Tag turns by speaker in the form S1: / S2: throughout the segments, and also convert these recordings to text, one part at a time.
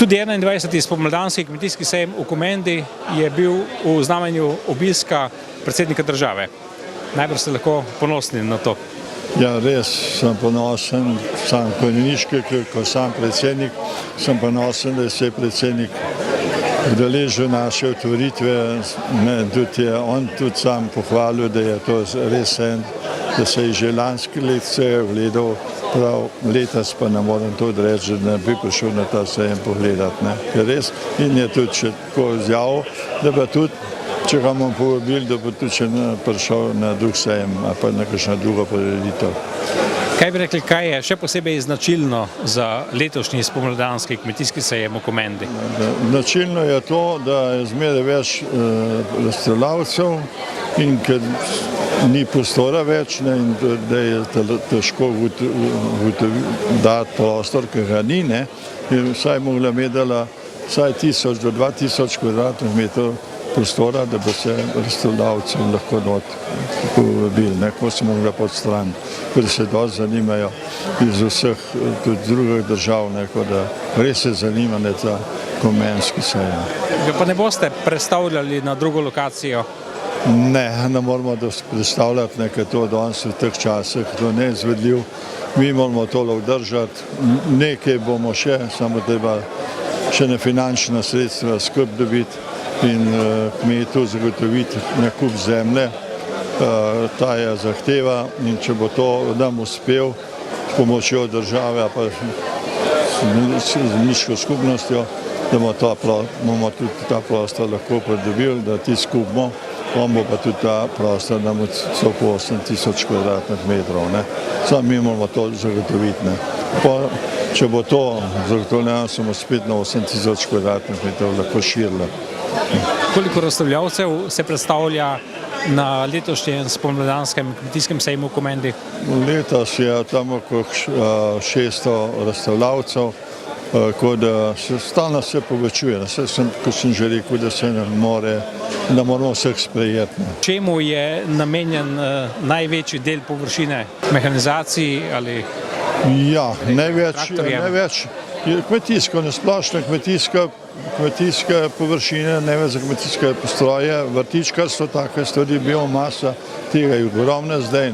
S1: Tudi 21. spomladanski kmetijski sejem v Komendi je bil v znamenju obiska predsednika države. Najbrž ste lahko ponosni na to.
S2: Ja, res sem ponosen, sam konjeniški, kot sam predsednik, sem ponosen, da se je predsednik udeležil naše otvoritve. On tudi sam pohvalil, da je to res da se je že lanski let se ogledal, prav letos pa ne morem to odreči, da ne bi prišel na ta sejem pogledati. Res, in je tudi še tako izjavil, da bi tudi, če ga bomo povabili, da bo tudi še prišel na drug sejem ali pa na kakšno drugo prireditev.
S1: Kaj bi rekli, kaj je še posebej značilno za letošnji spomladanski kmetijski sejem v Komendi?
S2: Značilno je to, da je zmeraj več razstavljavcev in ker ni prostora več in da je težko dati prostor, ki ga ni, in vsaj mogla medala vsaj 1000 do 2000 kvadratnih metrov prostora, da bi se razstavljavcem lahko povabili, ko se mogla pod stran, ker se dosti zanimajo iz vseh tudi drugih držav, da res se zanimanje za komenski sejem.
S1: Pa ne boste predstavljali na drugo lokacijo?
S2: Ne moramo predstavljati, ker to danes v teh časih, to ne je izvedljiv. Mi moramo to obdržati, nekaj bomo še, samo treba še na finančna sredstva skrb dobiti in kmetu zagotoviti nakup zemlje. Ta je zahteva in če bo to nam uspel s pomočjo države pa z zemljiško skupnostjo, da bomo tudi ta prostor lahko pridobili, da ti skupimo. On bo pa tudi ta prostor nam so po 8000 kvadratnih metrov. Samo mi moramo to zagotoviti. Če bo to zagotovljeno, smo spet na 8000 kvadratnih metrov lahko širili.
S1: Koliko razstavljavcev se predstavlja na letošnjem spomladanskem kmetijskem sejmu v Komendi?
S2: Letos je tam okrog 600 razstavljavcev, stalno se povečuje. Kot sem že rekel, da se ne moramo vseh sprejeti.
S1: Čemu je namenjen največji del površine? Mehanizaciji ali
S2: največ je kmetijsko, nasplošno kmetijske površine, največ za kmetijske postroje, vrtičkarstvo, take stvari, biomasa, tega je ogromno zdaj.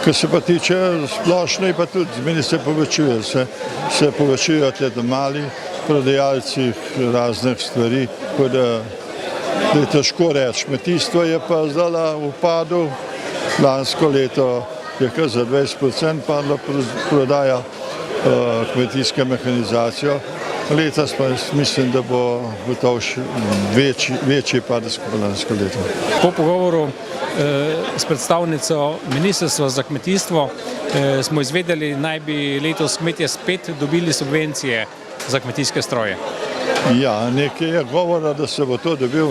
S2: Kar se pa tiče splošno, pa tudi zmeni se povečuje, se povečujejo tudi mali prodajalci raznih stvari, tako da je težko reči. Kmetijstvo je pa zdaj v upadu, lansko leto je kar za 20% padla prodaja kmetijske mehanizacijo. Letos pa mislim, da bo gotovo večji padec kot lansko leto.
S1: Po pogovoru s predstavnico Ministrstva za kmetijstvo smo izvedeli, naj bi letos kmetje spet dobili subvencije za kmetijske stroje.
S2: Ja, nekaj je govora, da se bo to dobil,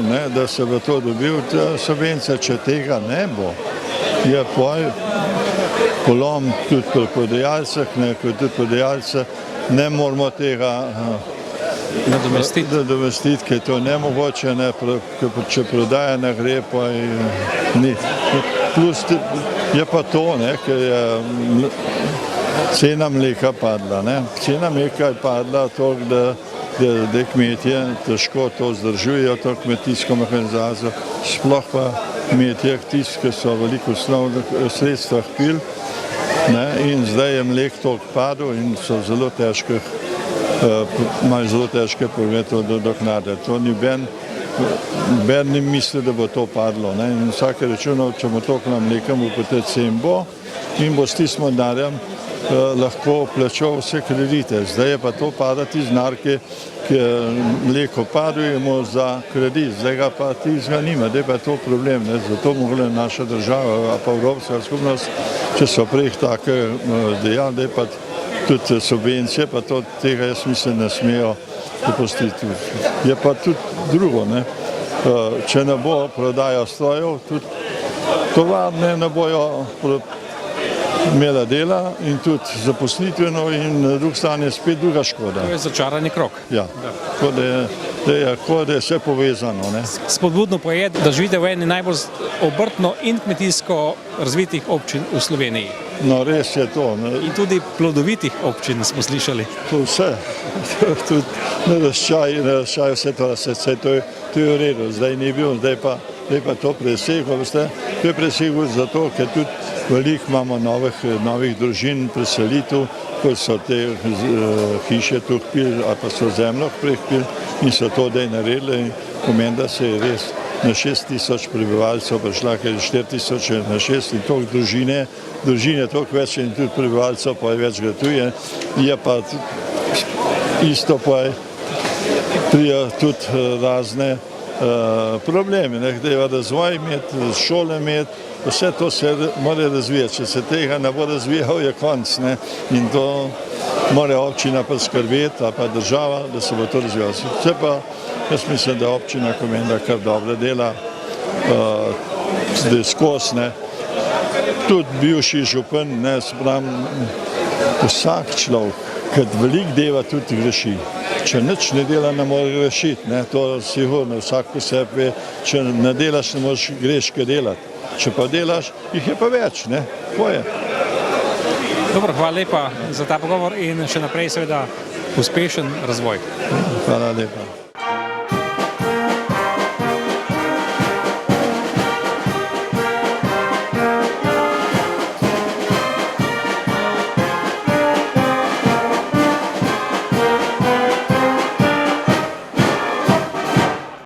S2: subvencije, če tega ne bo. Je polom tudi pri prodajalcih, kot tudi prodajalce, ne moramo tega nadomestiti, ker je to nemogoče, če prodaja ne gre, pa ni. Plus je pa to, ker je cena mleka padla. Cena mleka je padla toliko, da kmetje težko to zdržujejo, to kmetijsko mehanizacijo, sploh pa kmetje, tisti, ki so veliko osnovnih sredstev pil, in zdaj je mlek toliko padel in so imajo zelo težke probleme to doknaditi. To noben ne misli, da bo to padlo. In vsake računa, če bomo toliko na mlekem, bo potem cen bo in bo s tistim denarjem lahko plačal vse kredite. Zdaj je pa to padati iz denar, ki je mleko padujemo za kredit, zdaj ga pa tistega nima, da je pa to problem. Zato mogla naša država, pa Evropska skupnost, če so prej take dejali, da je pa tudi subvencije, pa tega jaz mislim ne smejo dopustiti. Je pa tudi drugo, če ne bo prodaja strojev, tudi tovarne ne bojo imela dela in tudi zaposlitveno in na drugi strani spet druga škoda.
S1: To je začarani krog.
S2: Ja, tako da je vse povezano.
S1: Spodbudno pa je, da živite v eni najbolj obrtno in kmetijsko razvitih občin v Sloveniji.
S2: No, res je to.
S1: In tudi plodovitih občin smo slišali.
S2: To vse, tudi naraščaj vse to, to je v redu, zdaj ni bil, zdaj pa to preseglo, veste, to je preseglo zato, ker tudi veliko imamo novih družin, preselitev, ko so te hiše tu kupili, ali pa so zemljo prikupili in so to zdaj naredili in pomeni, da se je res na 6000 prebivalcev prišla, ker je 4000 na 6 in toliko družine toliko več in tudi prebivalcev pa je več gratuje. Je pa isto pa prijo tudi razne problemi, da je razvoj imeti, šole imeti, vse to se mora razvijati. Če se tega ne bo razvijal, je konc. In to mora občina poskrbeti, ali pa država, da se bo to razvijalo. Vse pa jaz mislim, da občina Komenda kar dobro dela, zdaj skozi. Tudi bivši župan, vsak človek, kad veliko dela, tudi greši. Če nič ne dela, ne more rešiti, to sigurno vsak posebej ve, če ne delaš, ne moreš greške delati. Če pa delaš, jih je pa več, tako je.
S1: Dobro, hvala lepa za ta pogovor in še naprej seveda uspešen razvoj.
S2: Hvala lepa.